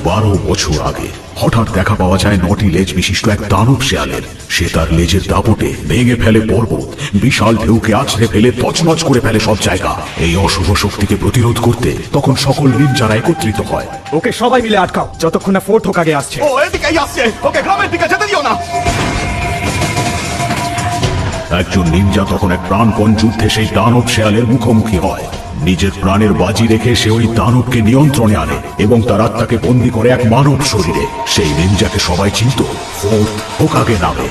12 বছর আগে হঠাৎ দেখা পাওয়া যায় 9টি লেজ বিশিষ্ট এক দানব শেয়ালের। সে তার লেজের দাপটে ভেঙে ফেলে পর্বত, বিশাল ঢেউকে আছড়ে ফেলে তছনছ করে ফেলে সব জায়গা। এই অশুভ শক্তিকে প্রতিরোধ করতে তখন সকল নিনজারা একত্রিত হয়। ওকে সবাই মিলে আটকাও যতক্ষণ না ফোর্ট হোকাগে আসছে। ও এদিকেই আসছে, ওকে গ্রামের দিকে যেতে দিও না। একজন নিনজা তখন এক প্রাণপণ যুদ্ধে সেই দানব শেয়ালের মুখোমুখি হয়। নিজের প্রাণের বাজি রেখে সে ওই দানবকে নিয়ন্ত্রণে আনে এবং তার আত্মাকে বন্দী করে এক মানব শরীরে। সেই নিনজাকে সবাই চিনত ফোর্ট হোকাগে নামে।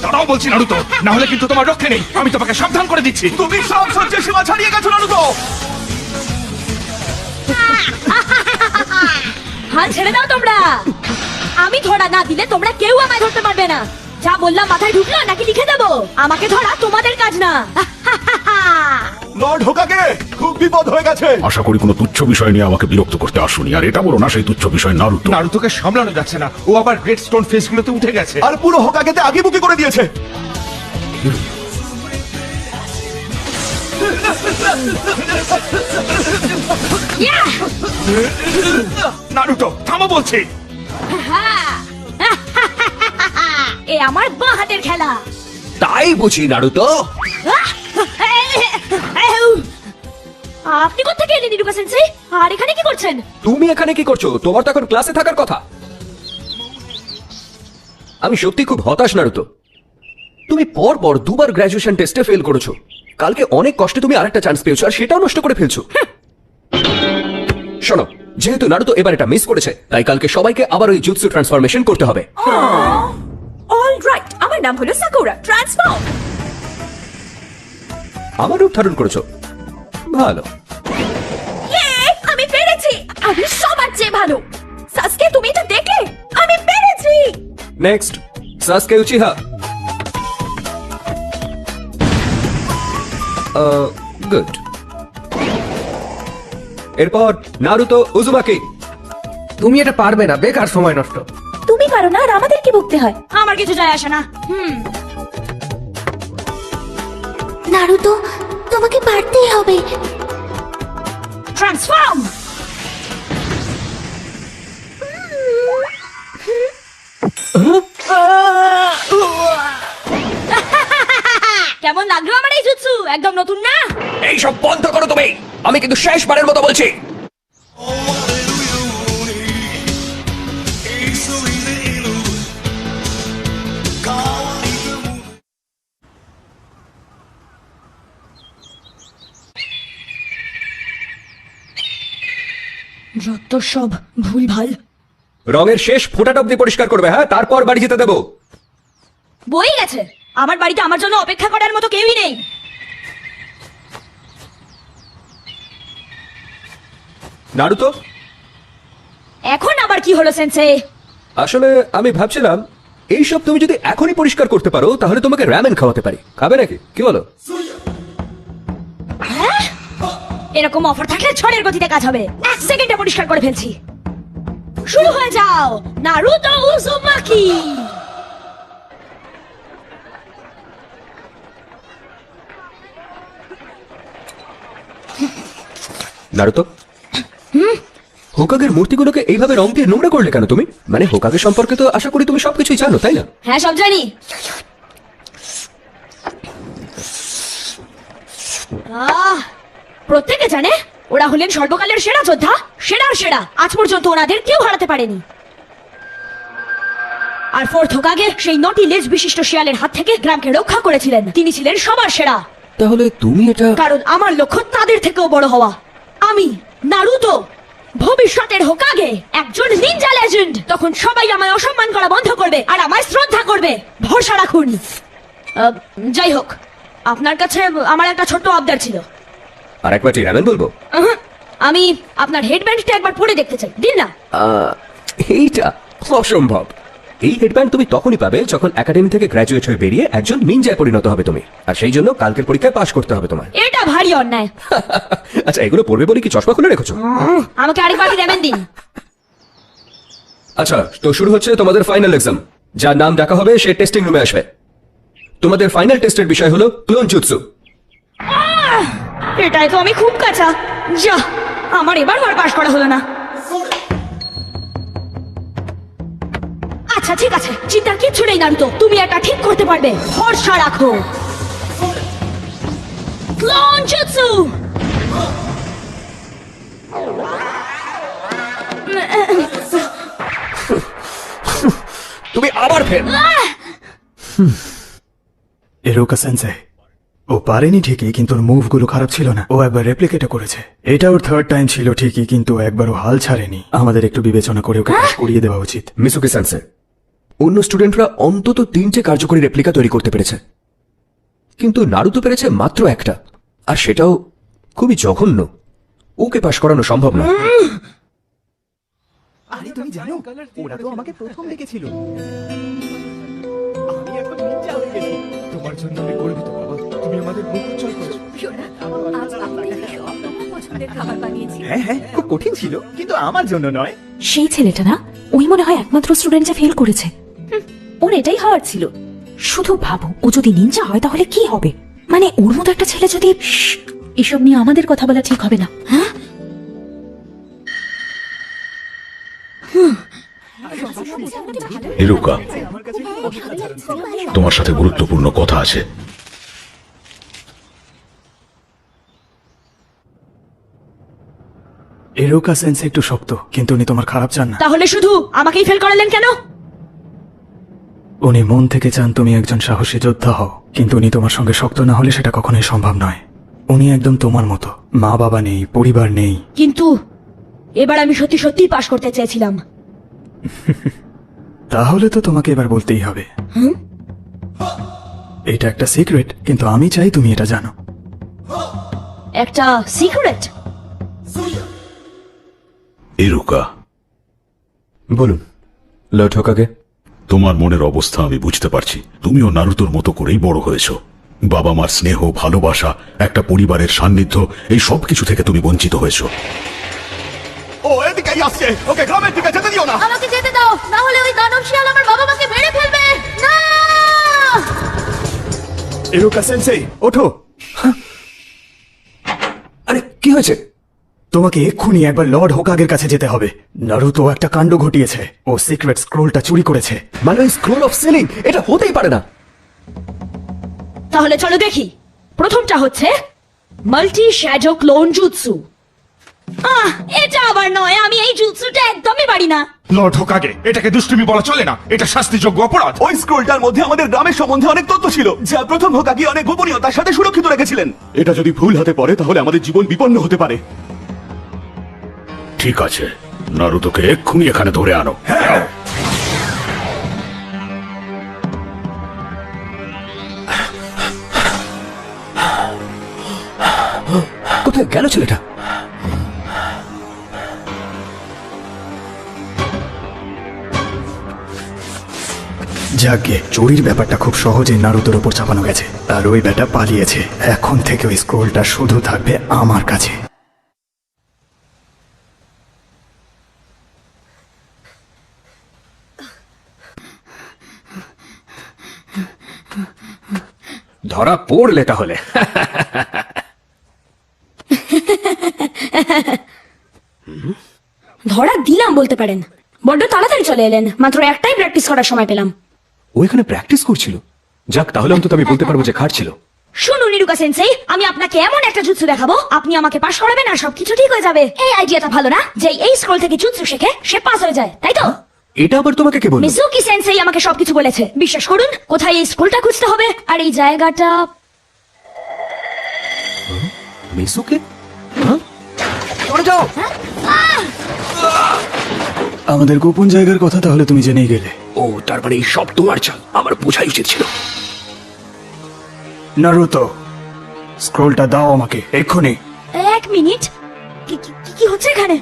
দাঁড়াও বলছি নারুতো, না হলে কিন্তু তোমার রক্ষে নেই। আমি তোমাকে সাবধান করে দিচ্ছি। তুমি সব সহ্যের সীমা ছাড়িয়ে গেছো নারুতো। হাল ছেড়ে দাও তোমরা। আমি ধরা না দিলে তোমরা কেউ আমায় ধরতে পারবে না। যা বললাম মাথায় ঢুকলো নাকি লিখে দেবো? আমাকে ধরা তোমাদের কাজ না। লর্ড হোকাগে, খুব বিপদ হয়ে গেছে। আশা করি কোনো তুচ্ছ বিষয় নিয়ে আমাকে বিরক্ত করতে আসুনি। আর এটা বলো না সেই তুচ্ছ বিষয় নারুতো। নারুতোকে সামলানো যাচ্ছে না, ও আবার গ্রেট স্টোন ফেসগুলোতে উঠে গেছে আর পুরো হোকাগেতে আগিবুকি করে দিয়েছে। নারুতো থামো বলছি। এ আমার বাঁ হাতের খেলা। তাই বুঝি নারুতো? আপনি কোথেকে এলেন ইরুকা সেন্সেই? আর এখানে কি করছেন? তুমি এখানে কি করছো? তোমার তো এখন ক্লাসে থাকার কথা। আমি সত্যি খুব হতাশ নারুতো। তুমি পর পর দুবার গ্র্যাজুয়েশন টেস্টে ফেল করেছো। কালকে অনেক কষ্টে তুমি আরেকটা চান্স পেয়েছো আর সেটাও নষ্ট করে ফেলছো। শোনো, যেহেতু নারুতো এবার এটা মিস করেছে, তাই কালকে সবাইকে আবার ওই জুৎসু ট্রান্সফরমেশন করতে হবে। অলরাইট, আমার নাম হলো সাকুরা। ট্রান্সফর্ম। আমার রূপ ধারণ করেছো, ভালো। আমি পেরেছি। আমি সবার চেয়ে ভালো। সাসকে, তুমি এটা দেখলে? আমি পেরেছি। Next, সাসকে Uchiha. গুড। এরপর নারুতো উজুমাকি। তুমি এটা পারবে না, বেকার সময় নষ্ট। তুমি পারো না আর আমাদের কি ভুগতে হয়? আমার কিছু যায় আসে না। নারুতো, তোমাকে পারতেই হবে। ট্রান্সফর্ম। কেমন লাগলো আমার এই জুৎসু? একদম নতুন না? এই সব বন্ধ করো তুমি। আমি কিন্তু শেষবারের মতো বলছি। যত সব ভুলভাল। রঙের শেষ ফোঁটাটা অব্দি পরিষ্কার করবে, হ্যাঁ? তারপর বাড়ি যেতে দেবো। বই গেছে। আমার বাড়িতে আমার জন্য অপেক্ষা করার মতো কেউই নেই। নারুতো, এখন আবার কি হলো সেন্সে? আসলে আমি ভাবছিলাম এইসব তুমি যদি এখনই পরিষ্কার করতে পারো তাহলে তোমাকে র‍্যামেন খাওয়াতে পারি। খাবে নাকি? কি বলো? এরকম অফার থাকলে ঝড়ের গতিতে কাজ হবে। 1 সেকেন্ডে পরিষ্কার করে ফেলছি। শুরু হয়ে যাও নারুতো উজুমাকি। নারুতো, হোকাগের মূর্তিগুলোকে এইভাবে রং দিয়ে নোংরা করলে কেন তুমি? মানে হোকাগে সম্পর্কে তো আশা করি তুমি সবকিছুই জানো, তাই না? হ্যাঁ, সব জানি। প্রত্যেকে জানে ওরা হলেন সর্বকালের সেরা যোদ্ধা, সেরার সেরা। আজ পর্যন্ত ওনাদের কেউ হারাতে পারেনি। আর ফোর্ট হোকাগে সেই 9টি লেজ বিশিষ্ট শিয়ালের হাত থেকে গ্রামকে রক্ষা করেছিলেন। তিনি ছিলেন সবার সেরা। তাহলে তুমি এটা... কারণ আমার লক্ষ্য তাদের থেকেও বড় হওয়া। আমি নারুতো, ভবিষ্যতের হোকাগে, একজন নিনজা লেজেন্ড। তখন সবাই আমায় অসম্মান করা বন্ধ করবে আর আমায় শ্রদ্ধা করবে। ভরসা রাখুন। যাই হোক, আপনার কাছে আমার একটা ছোট্ট আবদার ছিল। আর একবার র‍্যামেন বলবো? আমি আপনার হেডব্যান্ডটা একবার পরে দেখতে চাই। দিন না। এইটা অসম্ভব। এই হেডব্যান্ড তুমি তখনই পাবে যখন একাডেমি থেকে গ্র্যাজুয়েট হয়ে বেরিয়ে একজন নিনজায় পরিণত হবে তুমি। আর সেই জন্য কালকের পরীক্ষায় পাশ করতে হবে তোমার। এটা ভারী অন্যায়। আচ্ছা, এগুলো পড়বে বলে কি চশমা খুলে রেখেছো? আমাকে আরেকবার র‍্যামেন দিন। আচ্ছা, তো শুরু হচ্ছে তোমাদের ফাইনাল এক্সাম। যার নাম ডাকা হবে সে টেস্টিং রুমে আসবে। তোমাদের ফাইনাল টেস্টের বিষয় হলো ক্লোন জুৎসু। এটাই তো আমি খুব কাঁচা। যা, আমার এবার পাশ করা হলো না। আচ্ছা ঠিক আছে, চিন্তার কিচ্ছু নেই নারুতো, তুমি এটা ঠিক করতে পারবে, ভরসা রাখো। Clone jutsu. তুমি আবার ফেল। এরোকা সেন্সেই, ও পারেনি ঠিকই, কিন্তু ওর মুভগুলো খারাপ ছিল না। ও একবার রেপ্লিকেটও করেছে। এটা ওর থার্ড টাইম ছিল ঠিকই, কিন্তু একবারও হাল ছাড়েনি। আমাদের একটু বিবেচনা করে ওকে পাশ করিয়ে দেওয়া উচিত। মিসুকি সেন্সে, অন্য স্টুডেন্টরা অন্তত 3টে কার্যকরী রেপ্লিকা তৈরি করতে পেরেছে, কিন্তু নারুতো পেরেছে মাত্র একটা, আর সেটাও খুবই জঘন্য। ওকে পাশ করানো সম্ভব নয়। আরে তুমি জানো, ওরা তো আমাকে প্রথম দেখেছিল। আমি এখন নিনজা হয়ে গেছি। তোমার জন্য আমি গর্বিত বাবা, তুমি আমাদের মুখ উজ্জ্বল করেছো। হ্যাঁ হ্যাঁ, খুব কঠিন ছিল, কিন্তু আমার জন্য নয়। সেই ছেলেটা না, ওই মনে হয় একমাত্র স্টুডেন্ট যে ফেল করেছে। ওর এটাই হওয়ার ছিল। শুধু ভাবো, ও যদি নিনজা হয় তাহলে কি হবে? মানে ওর মতো একটা ছেলে যদি... এসব নিয়ে আমাদের কথা বলা ঠিক হবে না, হ্যাঁ? এরোকা, তোমার সাথে গুরুত্বপূর্ণ কথা আছে। এরোকা সেন্সে একটু শক্ত, কিন্তু উনি তোমার খারাপ চান না। তাহলে শুধু আমাকেই ফেল করালেন কেন? উনি মন থেকে চান তুমি একজন সাহসী যোদ্ধা হও, কিন্তু উনি তোমার সঙ্গে শক্ত না হলে সেটা কখনোই সম্ভব নয়। উনি একদম তোমার মতো, মা বাবা নেই, পরিবার নেই। কিন্তু এবার আমি সত্যি সত্যি পাশ করতে চেয়েছিলাম। তাহলে তো তোমাকে এবার বলতেই হবে। এটা একটা সিক্রেট, কিন্তু আমি চাই তুমি এটা জানো। একটা সিক্রেট? এরোকা, বলুন লর্ড হোকাগে। তোমার মনের অবস্থা আমি বুঝতে পারছি। তুমিও নারুতোর মতো করেই বড় হয়েছো। বাবা মার স্নেহ, ভালোবাসা, একটা পরিবারের সান্নিধ্য, এই সব কিছু থেকে তুমি বঞ্চিত হয়েছো। ও এদিকেই আসছে, ওকে গ্রামের দিকে যেতে দিও না। আমাকে যেতে দাও, না হলে ওই দানব শিয়াল আমার বাবা মাকে মেরে ফেলবে। না! এরোকা সেন্সেই, ওঠো। আরে কি হয়েছে? তোমাকে এক্ষুনি একবার লর্ড হোকাগের কাছে যেতে হবে। নারুতো একটা কাণ্ড ঘটিয়েছে। ও সিক্রেট স্ক্রোলটা চুরি করেছে। মানে স্ক্রোল অফ সিলিং, এটা হতেই পারে না। তাহলে চলো দেখি। প্রথমটা হচ্ছে মাল্টি শ্যাডো ক্লোন জুৎসু। এটা আবার নয়, আমি এই জুৎসুটা একদমই পারি না। লর্ড হোকাগে, এটাকে দুষ্টুমি বলা চলে না, এটা শাস্তিযোগ্য অপরাধ। ওই স্ক্রোলটার মধ্যে আমাদের গ্রামের সম্বন্ধে অনেক তথ্য ছিল, যা প্রথম হোকাগে অনেক গোপনীয়তার সাথে সুরক্ষিত রেখেছিলেন। এটা যদি ভুল হাতে পড়ে তাহলে আমাদের জীবন বিপন্ন হতে পারে। ঠিক আছে, নারুতোকে এক্ষুনি এখানে ধরে আনো। কোথায় গেল ছেলেটা? যাকে চুরির ব্যাপারটা খুব সহজে নারুতোর উপর চাপানো গেছে, আর ওই ব্যাটা পালিয়েছে। এখন থেকে ওই স্ক্রোলটা শুধু থাকবে আমার কাছে। ধরা পড়লে তাহলে। ধরা দিলাম বলতে পারেন। বড্ড তাড়াতাড়ি চলে এলেন, মাত্র একটাই প্র্যাকটিস করার সময় পেলাম। ও এখানে প্র্যাকটিস করছিল? যাক, তাহলে অন্তত আমি বলতে পারবো যে খাটছিল। শুনুন ইরুকা সেন্সেই, আমি আপনাকে এমন একটা জুৎসু দেখাবো, আপনি আমাকে পাশ করাবেন আর সবকিছু ঠিক হয়ে যাবে। এই আইডিয়াটা ভালো না? যে এই স্ক্রোল থেকে জুৎসু শেখে সে পাস হয়ে যায়, তাই তো? এটা আবার তোমাকে কে বলল? মিজুকি সেন্সেই আমাকে সবকিছু বলেছে। বিশ্বাস করুন, কোথায় এই স্ক্রোলটা খুঁজতে হবে আর এই জায়গাটা। মিসুকে? চলে যাও। আমাদের গোপন জায়গার কথা তাহলে তুমি জেনেই গেলে। ও তার মানে এই সব তোমার চাল, আমার বোঝাই উচিত ছিল। নারুতো, স্ক্রোলটা দাও আমাকে এক্ষুনি। এক মিনিট, কি হচ্ছে এখানে?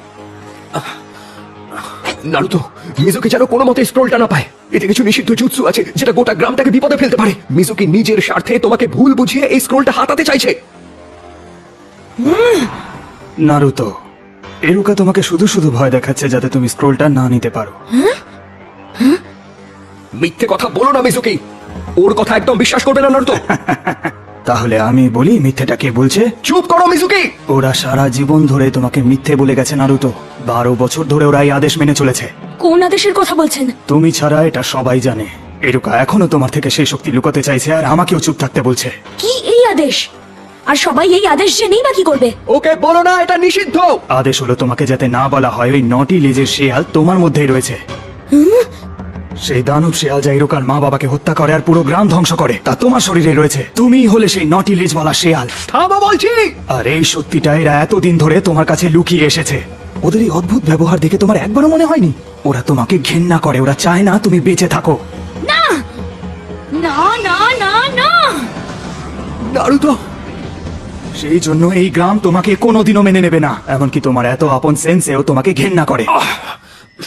নারুতো, মিজুকি যেন কোনো মতে স্ক্রোলটা না পায়। এতে কিছু নিষিদ্ধ জুৎসু আছে যেটা গোটা গ্রামটাকে বিপদে ফেলতে পারে। মিজুকি নিজের স্বার্থে তোমাকে ভুল বুঝিয়ে এই স্ক্রোলটা হাতাতে চাইছে। নারুতো, এরুকা তোমাকে শুধু শুধু ভয় দেখাচ্ছে যাতে তুমি স্ক্রোলটা না নিতে পারো। মিথ্যে কথা বলো না মিজুকি, ওর কথা একদম বিশ্বাস করবে না নারুতো। তাহলে আমি বলি মিথ্যেটা কে বলছে? চুপ করো মিজুকি। ওরা সারা জীবন ধরে তোমাকে মিথ্যে বলে গেছে নারুতো। 12 বছর ধরে ওরা এই আদেশ মেনে চলেছে। কোন আদেশের কথা বলছেন? তুমি ছাড়া এটা সবাই জানে। এরুকা এখনো তোমার থেকে সেই শক্তি লুকাতে চাইছে আর আমাকেও চুপ থাকতে বলছে। কি এই আদেশ? আর সবাই এই আদেশ জেনেই বা কি করবে? ওকে বলো না এটা নিষিদ্ধ। আদেশ হলো তোমাকে যাতে না বলা হয় ওই নটি লেজের শেয়াল তোমার মধ্যেই রয়েছে। সেই দানব শেয়াল যা এরুকার মা বাবাকে হত্যা করে আর পুরো গ্রাম ধ্বংস করে, তা তোমার শরীরে রয়েছে। তুমিই হলে সেই নটি লেজওয়ালা শেয়াল। থামো বলছি। আর এই সত্যিটা এরা এতদিন ধরে তোমার কাছে লুকিয়ে এসেছে। ওদের এই অদ্ভুত ব্যবহার দেখে তোমার একবারও মনে হয়নি ওরা তোমাকে ঘেন্না করে? ওরা চায় না তুমি বেঁচে থাকো। না না না না না। নারুতো, সেই জন্য এই গ্রাম তোমাকে কোনোদিনও মেনে নেবে না। এমনকি তোমার এত আপন সেন্সেও তোমাকে ঘেন্না করে।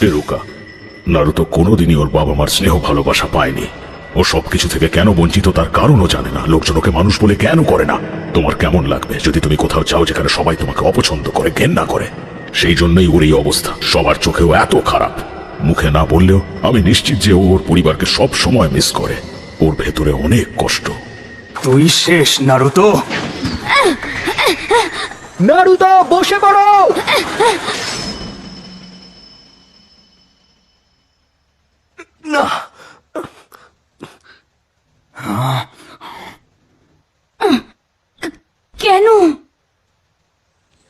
এরুকা, নারুতো কোনোদিনই ওর বাবা মার স্নেহ ভালোবাসা পায়নি। ও সবকিছু থেকে কেন বঞ্চিত তার কারণও জানে না। লোকজন ওকে মানুষ বলে কেন করে না? তোমার কেমন লাগবে যদি তুমি কোথাও যাও যেখানে সবাই তোমাকে অপছন্দ করে, ঘেন্না করে? সেই জন্যই ওর এই অবস্থা। সবার চোখেও এত খারাপ। মুখে না বললেও আমি নিশ্চিত যে ও ওর পরিবারকে সব সময় মিস করে। ওর ভেতরে অনেক কষ্ট। তুই শেষ নারুতো। নারুতো বসে পড়ো। না, কেন?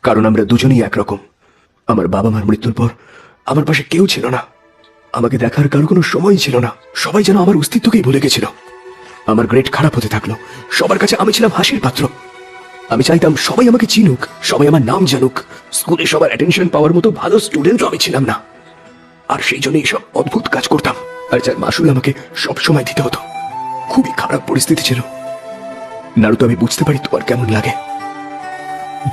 কারণ আমরা দুজনেই একরকম। আমার বাবা মার মৃত্যুর পর আমার পাশে কেউ ছিল না। আমাকে দেখার কারো কোনো সময় ছিল না। সবাই যেন আমার অস্তিত্বকেই ভুলে গেছিল। আমার গ্রেড খারাপ হতে থাকলো। সবার কাছে আমি ছিলাম হাসির পাত্র। আমি চাইতাম সবাই আমাকে চিনুক, সবাই আমার নাম জানুক। স্কুলে সবার অ্যাটেনশন পাওয়ার মতো ভালো স্টুডেন্টও আমি ছিলাম না। আর সেই জন্য এইসব অদ্ভুত কাজ করতাম। আর যার মাসুল আমাকে সব সময় দিতে হতো। খুবই খারাপ পরিস্থিতি ছিল। নারুতো, আমি বুঝতে পারি তোমার কেমন লাগে।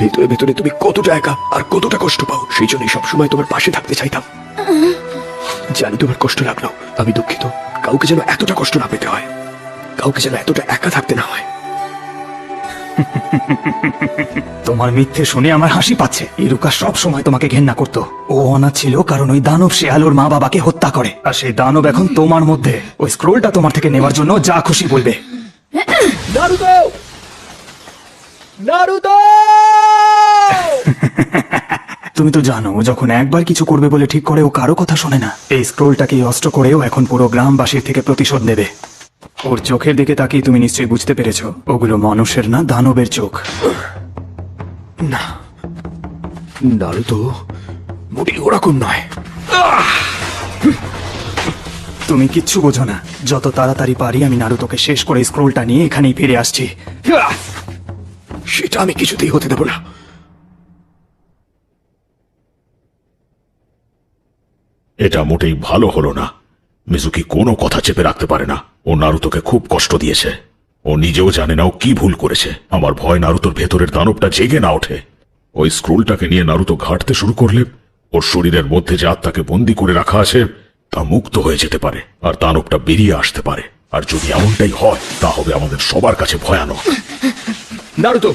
ভেতরে ভেতরে তুমি কতটা একা আর কতটা কষ্ট পাও। সেই জন্যই সবসময় তোমার পাশে থাকতে চাইতাম। জানি তোমার কষ্ট লাগলো, আমি দুঃখিত। কাউকে যেন এতটা কষ্ট না পেতে হয়, কাউকে যেন এতটা একা থাকতে না হয়। তোমার মিথ্যে শুনে আমার হাসি পাচ্ছে। ইরুকা সব সময় তোমাকে ঘেন্না করত। ও অনাথ ছিল কারণ ওই দানব শেয়াল ওর মা বাবাকে হত্যা করে। আর সেই দানব এখন তোমার মধ্যে। ওই স্ক্রোলটা তোমার থেকে নেওয়ার জন্য যা খুশি বলবে। নারুতো! নারুতো! তুমি তো জানো ও যখন একবার কিছু করবে বলে ঠিক করে ও কারো কথা শোনে না। এই স্ক্রোলটাকে অস্ত্র করেও এখন পুরো গ্রামবাসীর থেকে প্রতিশোধ নেবে। ওর চোখের দিকে তাকিয়ে তুমি নিশ্চয়ই বুঝতে পেরেছো ওগুলো মানুষের না, দানবের চোখ। না, নারুতো মোটেই ওরকম নয়। তুমি কিচ্ছু বোঝো না। যত তাড়াতাড়ি পারি আমি নারুতোকে শেষ করে স্ক্রোলটা নিয়ে এখানেই ফিরে আসছি। সেটা আমি কিছুতেই হতে দেব না। এটা মোটেই ভালো হলো না। মিজুকি কোনো কথা চেপে রাখতে পারে না। ও নারুতোকে খুব কষ্ট দিয়েছে। ও নিজেও জানে না ও কি ভুল করেছে। আমার ভয় নারুতোর ভেতরের দানবটা জেগে না ওঠে। ওই স্ক্রোলটাকে নিয়ে নারুতো ঘাঁটতে শুরু করলে ওর শরীরের মধ্যে যে আত্মাকে বন্দি করে রাখা আছে তা মুক্ত হয়ে যেতে পারে আর দানবটা বেরিয়ে আসতে পারে। আর যদি এমনটাই হয় তা হবে আমাদের সবার কাছে ভয়ানক। নারুতো,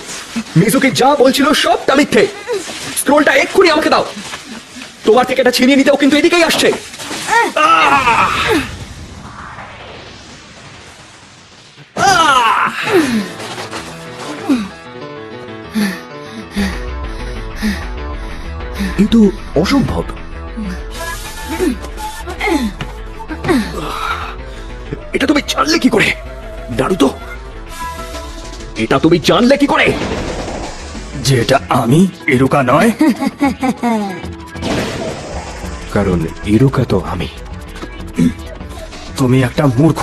মিজুকি যা বলছিল সবটা মিথ্যে। স্ক্রোলটা এক্ষুনি আমাকে দাও। তোমার থেকে এটা ছিনিয়ে নিতেও কিন্তু এদিকেই আসছে। কিন্তু অসম্ভব। এটা তুমি জানলে কি করে নারুতো? এটা তুমি জানলে কি করে যে এটা আমি, ইরুকা নয়? কারণ ইরুকা তো আমি। তুমি একটা মূর্খ।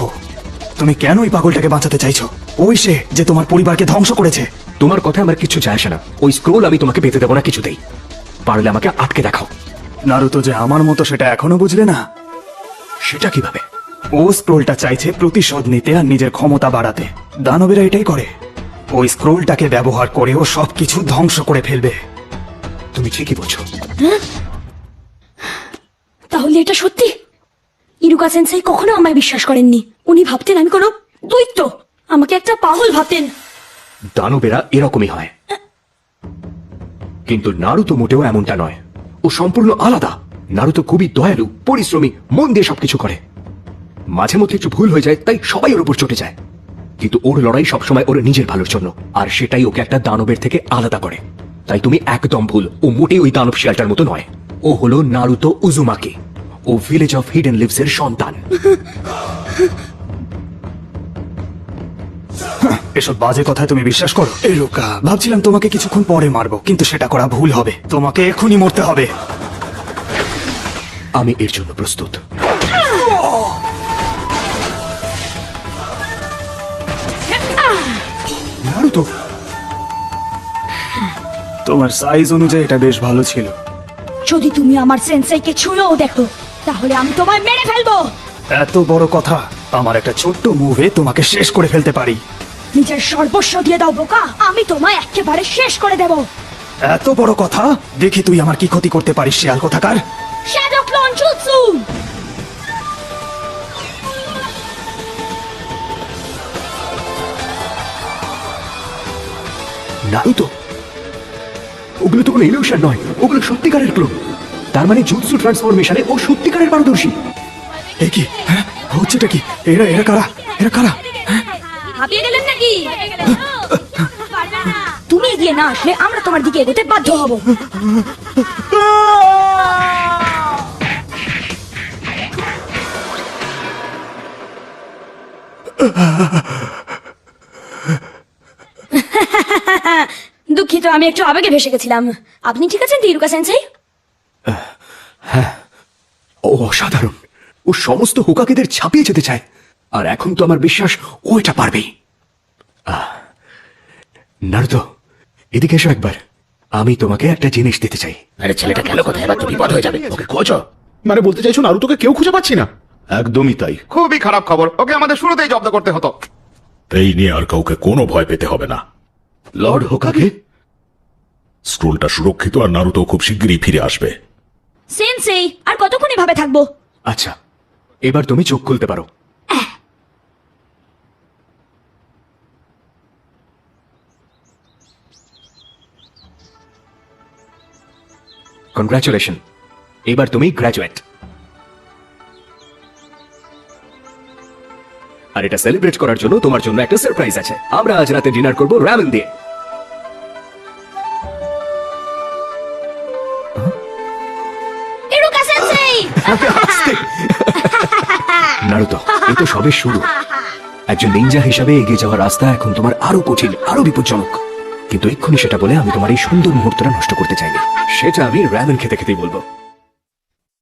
তুমি কেন ওই পাগলটাকে বাঁচাতে চাইছো? ওই সে যে তোমার পরিবারকে ধ্বংস করেছে। তোমার কথা আমার কিছু যায় আসে না। ওই স্ক্রোল আমি তোমাকে পেতে দেবো না কিছুতেই। পারলে আমাকে আটকে দেখাও। নারুতো যে আমার মতো সেটা এখনো বুঝলে না। সেটা কিভাবে? ও স্ক্রোলটা চাইছে প্রতিশোধ নিতে আর নিজের ক্ষমতা বাড়াতে। দানবেরা এটাই করে। ওই স্ক্রোলটাকে ব্যবহার করে ও সবকিছু ধ্বংস করে ফেলবে। তুমি ঠিকই বলছো। তাহলে এটা সত্যি? ইরুকা সেন্সেই কখনো আমায় বিশ্বাস করেননি। উনি ভাবতেন আমি কোনো দৈত্য, আমাকে একটা পাগল ভাবতেন। দানবেরা এরকমই হয়, কিন্তু নারুতো মোটেও এমনটা নয়। ও সম্পূর্ণ আলাদা। নারুতো খুবই দয়ালু, পরিশ্রমী, মন দিয়ে সবকিছু করে। মাঝে মধ্যে একটু ভুল হয়ে যায়, তাই সবাই ওর উপর চটে যায়। কিন্তু ওর লড়াই সবসময় ওর নিজের ভালোর জন্য, আর সেটাই ওকে একটা দানবের থেকে আলাদা করে। তাই তুমি একদম ভুল। ও মোটেই ওই দানব শিয়ালটার মতো নয়। ও হলো নারুতো উজুমাকি। ও ভিলেজ অফ হিডেন লিভস এর সন্তান। এসব বাজে কথায় তুমি বিশ্বাস করো? এরুকা, ভাবছিলাম তোমাকে কিছুক্ষণ পরে মারবো, কিন্তু সেটা করা ভুল হবে। তোমাকে এখনই মরতে হবে। আমি এর জন্য প্রস্তুত। নারুতো, তোমার সাইজ অনুযায়ী এটা বেশ ভালো ছিল। যদি তুমি আমার সেন্সাইকে ছুঁয়েও দেখো তাহলে আমি তোমায় মেরে ফেলবো। এত বড় কথা? আমার একটা ছোট্ট মুভে তোমাকে শেষ করে ফেলতে পারি। নিজের সর্বস্ব দিয়ে দাও বোকা, আমি তোমায় একেবারে শেষ করে দেব। এত বড় কথা? দেখি তুই আমার কি ক্ষতি করতে পারিস, শিয়াল কোথাকার। Shadow clone jutsu. নারুতো, ওগুলো তো কোনো ইলিউশন নয়, ওগুলো সত্যিকারের ক্লোন। তার মানে জুৎসু ট্রান্সফরমেশনে ও সত্যিকারের পারদর্শী। এ কি? হ্যাঁ, হচ্ছেটা কি? এরা এরা কারা? এরা কারা? হাঁপিয়ে গেলেন নাকি? তুমি এগিয়ে না আসলে আমরা তোমার দিকে এগোতে বাধ্য হব। দুঃখিত, আমি একটু আবেগে ভেসে গেছিলাম। আপনি ঠিক আছেন ইরুকা সেন্সেই? ও অসাধারণ। ও সমস্ত হোকাকেদের ছাপিয়ে যেতে চায়, আর এখন তো আমার বিশ্বাস ও এটা পারবেই। নারুতো, এদিকে এসো একবার। আমি তোমাকে একটা জিনিস দিতে চাই। আরে ছেলেটা গেল কোথায়? এবার তো বিপদ হয়ে যাবে। ওকে খোঁজো। মানে বলতে চাইছো নারুতোকে কেউ খুঁজে পাচ্ছি না? একদমই তাই। খুবই খারাপ খবর, ওকে আমাদের শুরুতেই জব্দ করতে হতো। এই নিয়ে আর কাউকে কোনো ভয় পেতে হবে না। লর্ড হোকাকে? স্ক্রোলটা সুরক্ষিত, আর নারুতো খুব শিগগিরই ফিরে আসবে। সেন্সেই, আর কতক্ষণ এভাবে থাকবো? আচ্ছা, এবার তুমি চোখ খুলতে পারো। কনগ্রাচুলেশন, এবার তুমি গ্র্যাজুয়েট। আর এটা সেলিব্রেট করার জন্য তোমার জন্য একটা সারপ্রাইজ আছে। আমরা আজ রাতে ডিনার করব রামেন দিয়ে। ইরুকা সেন্সেই! নারুতো, এই তো সবে শুরু। একজন নিনজা হিসাবে এগিয়ে যাওয়ার রাস্তা এখন তোমার আরো কঠিন, আরো বিপজ্জনক। কিন্তু এক্ষুনি সেটা বলে আমি তোমার এই সুন্দর মুহূর্তটা নষ্ট করতে চাইনি। সেটা আমি রামেন খেতে খেতেই বলবো।